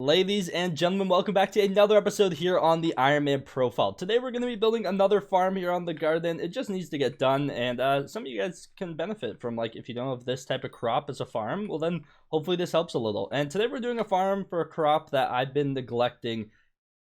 Ladies and gentlemen, welcome back to another episode here on the Ironman profile. Today we're going to be building another farm here on the garden. It just needs to get done, and some of you guys can benefit from, like, if you don't have this type of crop as a farm, well then hopefully this helps a little. And today we're doing a farm for a crop that I've been neglecting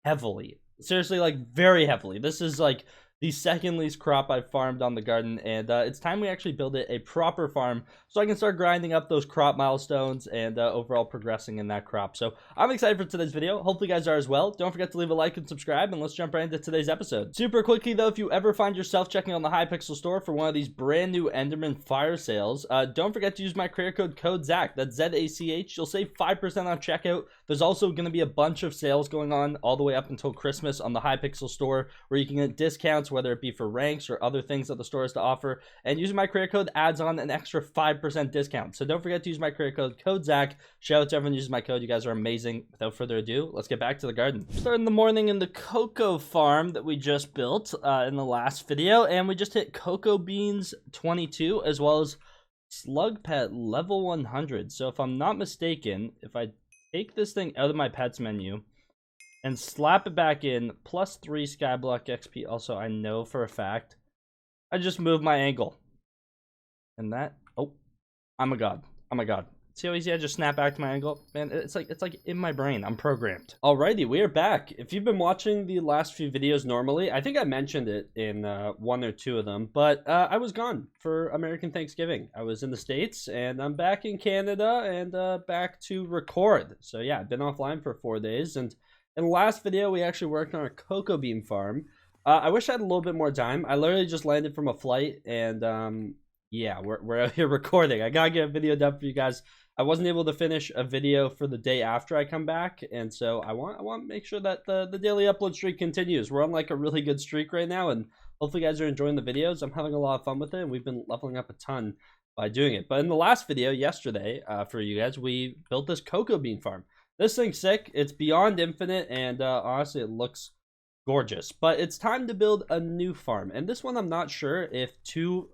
heavily. Seriously, like, very heavily. This is like the second least crop I've farmed on the garden, and it's time we actually build it a proper farm so I can start grinding up those crop milestones and overall progressing in that crop. So I'm excited for today's video. Hopefully you guys are as well. Don't forget to leave a like and subscribe, and let's jump right into today's episode. Super quickly though, if you ever find yourself checking on the Hypixel store for one of these brand new Enderman fire sales, don't forget to use my creator code Zach. That's Z-A-C-H. You'll save 5% on checkout. There's also going to be a bunch of sales going on all the way up until Christmas on the Hypixel store, where you can get discounts, whether it be for ranks or other things that the store has to offer, and using my creator code adds on an extra 5% discount. So don't forget to use my creator code Zach. Shout out to everyone who uses my code. You guys are amazing. Without further ado, let's get back to the garden. Starting the morning in the cocoa farm that we just built in the last video, and we just hit cocoa beans 22 as well as slug pet level 100. So if I'm not mistaken, if I take this thing out of my pets menu and slap it back in, +3 Skyblock XP. Also, I know for a fact I just moved my angle. And that, oh my god. See how easy I just snap back to my angle? Man, it's like in my brain. I'm programmed. Alrighty, we are back. If you've been watching the last few videos normally, I think I mentioned it in one or two of them, but I was gone for American Thanksgiving. I was in the States, and I'm back in Canada, and back to record. So yeah, I've been offline for 4 days, and in the last video, we actually worked on a cocoa bean farm. I wish I had a little bit more time. I literally just landed from a flight, and yeah, we're out here recording. I gotta get a video done for you guys. I wasn't able to finish a video for the day after I come back, and so I want to make sure that the daily upload streak continues. We're on like a really good streak right now, and hopefully you guys are enjoying the videos. I'm having a lot of fun with it, and we've been leveling up a ton by doing it. But in the last video yesterday, for you guys, we built this cocoa bean farm. This thing's sick. It's beyond infinite, and honestly, it looks gorgeous. But it's time to build a new farm, and this one I'm not sure if 2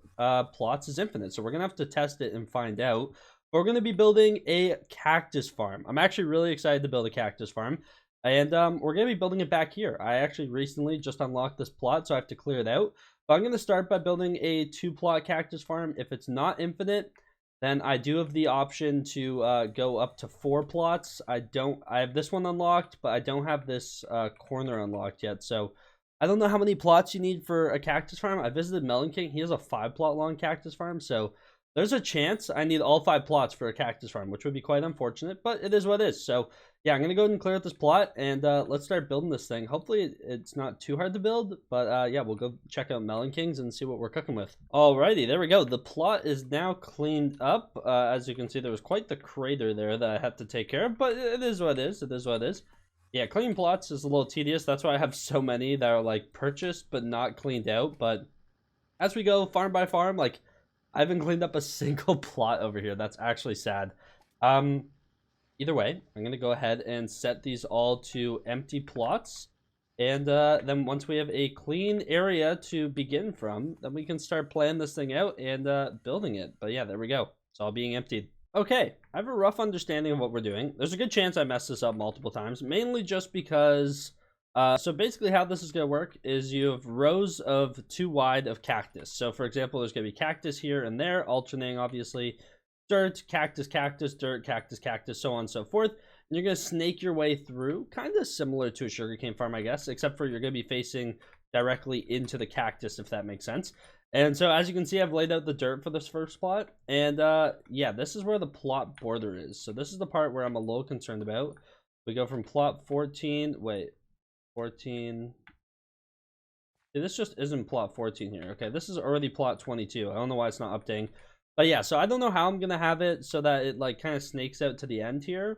plots is infinite, so we're gonna have to test it and find out. But we're gonna be building a cactus farm. I'm actually really excited to build a cactus farm, and we're gonna be building it back here. I actually recently just unlocked this plot, so I have to clear it out. But I'm gonna start by building a 2-plot cactus farm. If it's not infinite, then I do have the option to go up to 4 plots. I have this one unlocked, but I don't have this corner unlocked yet. So I don't know how many plots you need for a cactus farm. I visited Melon King. He has a 5-plot long cactus farm. So there's a chance I need all 5 plots for a cactus farm, which would be quite unfortunate, but it is what it is. So yeah, I'm going to go ahead and clear out this plot, and let's start building this thing. Hopefully it's not too hard to build, but yeah, we'll go check out Melon Kings and see what we're cooking with. Alrighty, there we go. The plot is now cleaned up. As you can see, there was quite the crater there that I had to take care of, but it is what it is. It is what it is. Yeah, cleaning plots is a little tedious. That's why I have so many that are like purchased but not cleaned out. But as we go farm by farm, like, I haven't cleaned up a single plot over here. That's actually sad. Either way, I'm going to go ahead and set these all to empty plots. And then once we have a clean area to begin from, then we can start planning this thing out and building it. But yeah, there we go. It's all being emptied. Okay, I have a rough understanding of what we're doing. There's a good chance I messed this up multiple times, mainly just because... so basically how this is going to work is you have rows of 2 wide of cactus. So for example, there's going to be cactus here and there, alternating obviously dirt, cactus, cactus, dirt, cactus, cactus, so on and so forth. And you're going to snake your way through, kind of similar to a sugarcane farm, I guess, except for you're going to be facing directly into the cactus, if that makes sense. And so as you can see, I've laid out the dirt for this first plot. And yeah, this is where the plot border is. So this is the part where I'm a little concerned about. We go from plot 14, 14. Yeah, this just isn't plot 14 here. Okay, this is already plot 22. I don't know why it's not updating. But yeah, so I don't know how I'm going to have it so that it like kind of snakes out to the end here.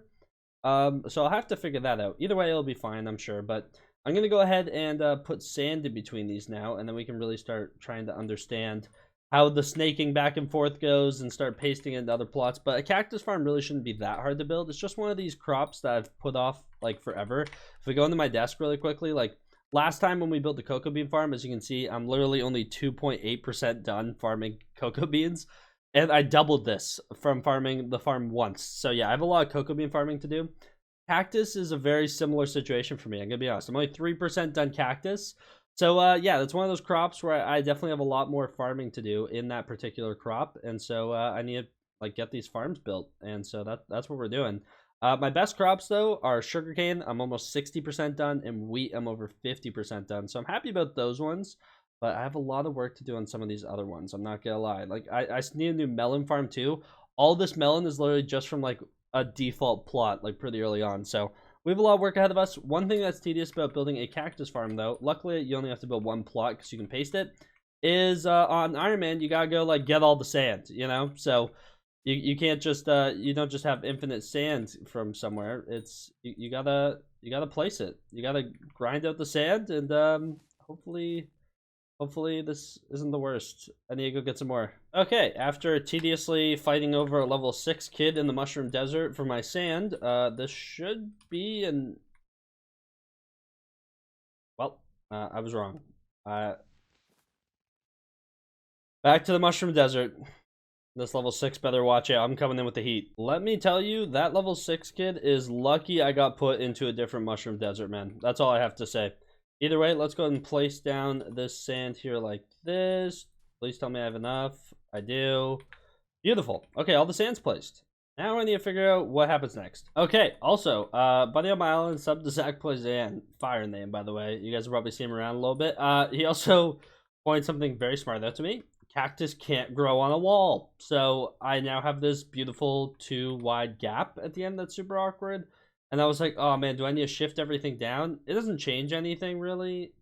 So I'll have to figure that out. Either way, it'll be fine, I'm sure. But I'm going to go ahead and put sand in between these now, and then we can really start trying to understand how the snaking back and forth goes and start pasting it into other plots. But a cactus farm really shouldn't be that hard to build. It's just one of these crops that I've put off like forever. If we go into my desk really quickly, like last time when we built the cocoa bean farm, as you can see, I'm literally only 2.8% done farming cocoa beans. And I doubled this from farming the farm once. So yeah, I have a lot of cocoa bean farming to do. Cactus is a very similar situation for me. I'm gonna be honest. I'm only 3% done cactus. So yeah, that's one of those crops where I definitely have a lot more farming to do in that particular crop, and so I need to like get these farms built, and so that's what we're doing. My best crops though are sugarcane. I'm almost 60% done, and wheat. I'm over 50% done. So I'm happy about those ones, but I have a lot of work to do on some of these other ones. I'm not gonna lie. Like I need a new melon farm too. All this melon is literally just from like a default plot, like pretty early on. So we have a lot of work ahead of us. One thing that's tedious about building a cactus farm, though, luckily you only have to build one plot because you can paste it, is on Ironman you gotta go like get all the sand, you know. So you can't just you don't just have infinite sand from somewhere. It's you gotta place it. You gotta grind out the sand, and hopefully this isn't the worst. I need to go get some more. Okay, after tediously fighting over a level 6 kid in the mushroom desert for my sand, this should be an... Well, I was wrong. Back to the mushroom desert. This level 6 better watch out. I'm coming in with the heat. Let me tell you, that level 6 kid is lucky I got put into a different mushroom desert, man. That's all I have to say. Either way, let's go ahead and place down this sand here like this. Please tell me I have enough. I do. Beautiful. Okay, all the sand's placed. Now I need to figure out what happens next. Okay, also, buddy on my island, sub to ZachPlaysAN. Fire name, by the way. You guys will probably see him around a little bit. He also pointed something very smart out to me. Cactus can't grow on a wall. So I now have this beautiful 2 wide gap at the end that's super awkward. And I was like, oh man, do I need to shift everything down? It doesn't change anything really.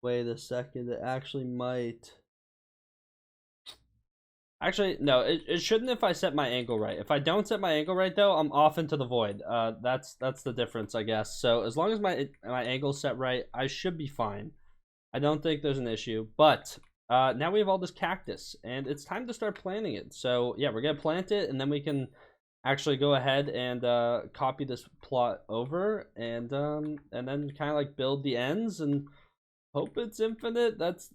Wait a second, it actually might. Actually, no, it shouldn't if I set my angle right. If I don't set my angle right though, I'm off into the void. That's the difference, I guess. So as long as my angle's set right, I should be fine. I don't think there's an issue. But now we have all this cactus, and it's time to start planting it. So yeah, we're gonna plant it, and then we can actually go ahead and copy this plot over, and then kind of like build the ends and hope it's infinite. That's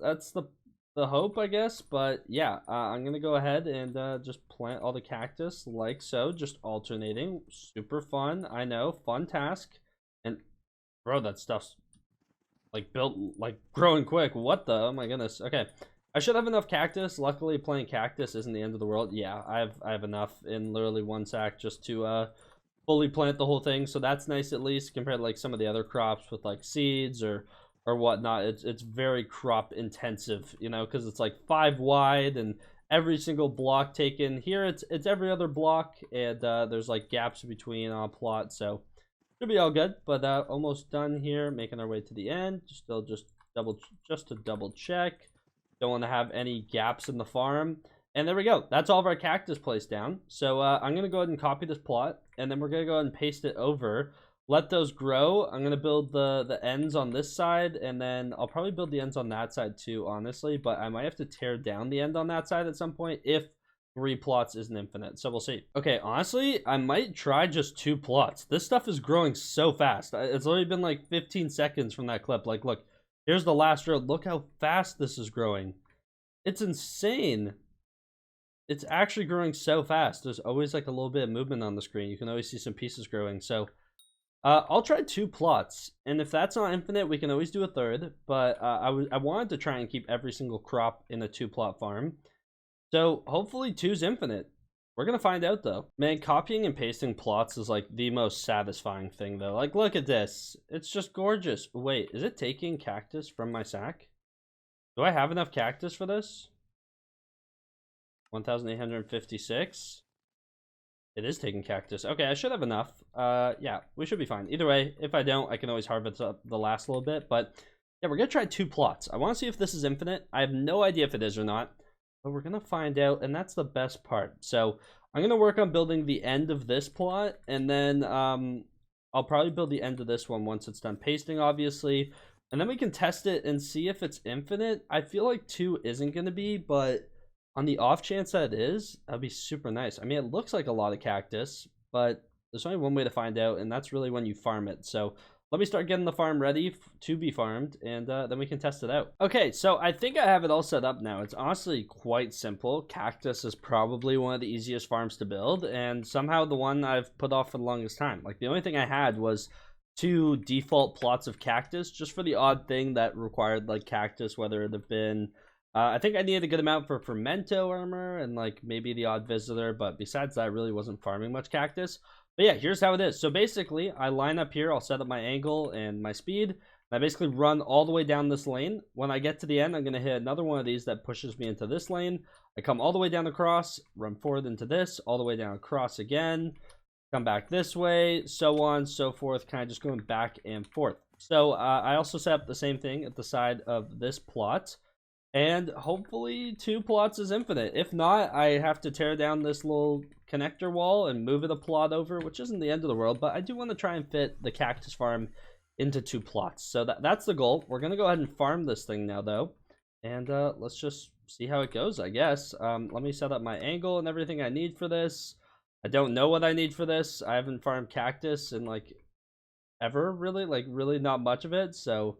the hope, I guess. But yeah, I'm gonna go ahead and just plant all the cactus like so, just alternating. Super fun, I know, fun task. And bro, that stuff's like built like growing quick. What the? Oh my goodness. Okay. I should have enough cactus. Luckily, playing cactus isn't the end of the world. Yeah, I have enough in literally 1 sack just to fully plant the whole thing. So that's nice, at least compared to like some of the other crops with like seeds or whatnot. It's very crop intensive, you know, because it's like 5 wide and every single block taken. Here it's every other block, and there's like gaps between on a plot, so should be all good. But almost done here, making our way to the end. Still just to double check. Don't want to have any gaps in the farm. And there we go. That's all of our cactus placed down. So I'm going to go ahead and copy this plot, and then we're going to go ahead and paste it over. Let those grow. I'm going to build the ends on this side, and then I'll probably build the ends on that side too, honestly. But I might have to tear down the end on that side at some point if 3 plots isn't infinite. So we'll see. Okay, honestly, I might try just 2 plots. This stuff is growing so fast. It's already been like 15 seconds from that clip. Like, look. Here's the last row. Look how fast this is growing. It's insane. It's actually growing so fast. There's always like a little bit of movement on the screen. You can always see some pieces growing. So I'll try 2 plots. And if that's not infinite, we can always do a 3rd. But I wanted to try and keep every single crop in a 2-plot farm. So hopefully 2's infinite. We're going to find out, though. Man, copying and pasting plots is, like, the most satisfying thing, though. Like, look at this. It's just gorgeous. Wait, is it taking cactus from my sack? Do I have enough cactus for this? 1,856. It is taking cactus. Okay, I should have enough. Yeah, we should be fine. Either way, if I don't, I can always harvest up the last little bit. But, yeah, we're going to try 2 plots. I want to see if this is infinite. I have no idea if it is or not. But we're going to find out, and that's the best part. So I'm going to work on building the end of this plot, and then I'll probably build the end of this one once it's done pasting, obviously. And then we can test it and see if it's infinite. I feel like 2 isn't going to be, but on the off chance that it is, that'd be super nice. I mean, it looks like a lot of cactus, but there's only one way to find out, and that's really when you farm it. So let me start getting the farm ready to be farmed, and then we can test it out. Okay, so I think I have it all set up now. It's honestly quite simple. Cactus is probably one of the easiest farms to build, and somehow the one I've put off for the longest time. Like, the only thing I had was 2 default plots of cactus, just for the odd thing that required, like, cactus, whether it have been... I think I needed a good amount for Fermento armor, and, like, maybe the odd visitor, but besides that, I really wasn't farming much cactus. But yeah, here's how it is. So basically, I line up here, I'll set up my angle and my speed, and I basically run all the way down this lane. When I get to the end, I'm going to hit another one of these that pushes me into this lane. I come all the way down across, run forward into this, all the way down across again, come back this way, so on, so forth, kind of just going back and forth. So I also set up the same thing at the side of this plot. And hopefully 2 plots is infinite. If not, I have to tear down this little connector wall and move it a plot over, which isn't the end of the world, but I do want to try and fit the cactus farm into 2 plots. So that's the goal. We're going to go ahead and farm this thing now, though. And let's just see how it goes, I guess. Let me set up my angle and everything I need for this. I don't know what I need for this. I haven't farmed cactus in, like, ever, really. Like, really not much of it, so...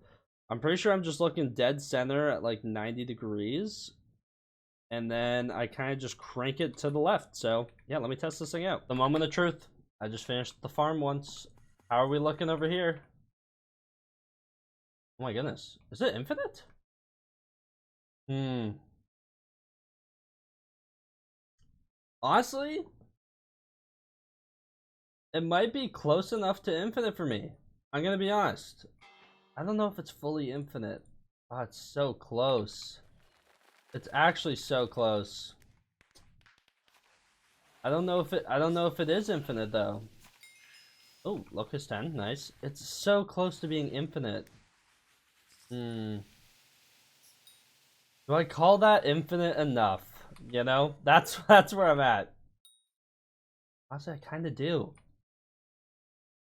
I'm pretty sure I'm just looking dead center at like 90 degrees. And then I kind of just crank it to the left. So yeah, let me test this thing out. The moment of truth. I just finished the farm once. How are we looking over here? Oh my goodness. Is it infinite? Honestly, it might be close enough to infinite for me. I'm gonna be honest. I don't know if it's fully infinite. Oh, it's so close. It's actually so close. I don't know if it is infinite though. Oh, Locust 10, nice. It's so close to being infinite. Do I call that infinite enough? You know? That's where I'm at. Honestly, I kinda do.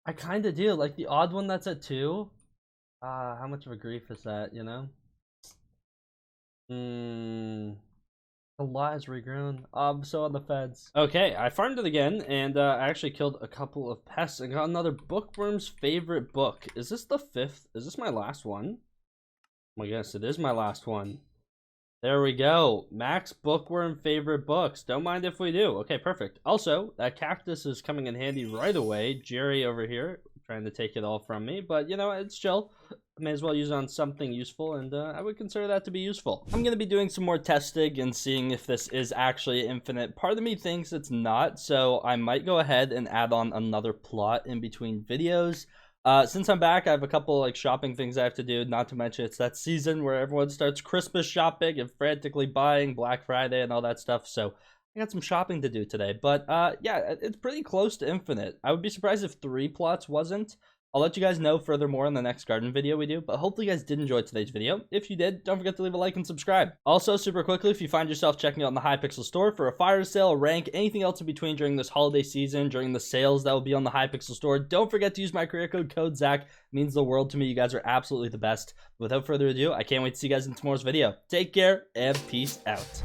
Like the odd one that's at 2. How much of a grief is that, you know? A lot has regrown. I'm so on the fence. Okay, I farmed it again, and I actually killed a couple of pests and got another Bookworm's favorite book. Is this the 5th? Is this my last one? Oh my goodness, it is my last one. There we go. Max Bookworm favorite books. Don't mind if we do. Okay, perfect. Also, that cactus is coming in handy right away. Jerry over here trying to take it all from me, but you know, it's chill. I may as well use it on something useful, and I would consider that to be useful. I'm going to be doing some more testing and seeing if this is actually infinite. Part of me thinks it's not, so I might go ahead and add on another plot in between videos. Since I'm back, I have a couple like shopping things I have to do, not to mention it's that season where everyone starts Christmas shopping and frantically buying Black Friday and all that stuff, so I got some shopping to do today. But yeah, it's pretty close to infinite. I would be surprised if 3 plots wasn't. I'll let you guys know furthermore in the next garden video we do, but hopefully you guys did enjoy today's video. If you did, don't forget to leave a like and subscribe. Also, super quickly, if you find yourself checking out in the Hypixel store for a fire sale, a rank, anything else in between during this holiday season, during the sales that will be on the Hypixel store, don't forget to use my career code Zach. It means the world to me. You guys are absolutely the best. Without further ado, I can't wait to see you guys in tomorrow's video. Take care and peace out.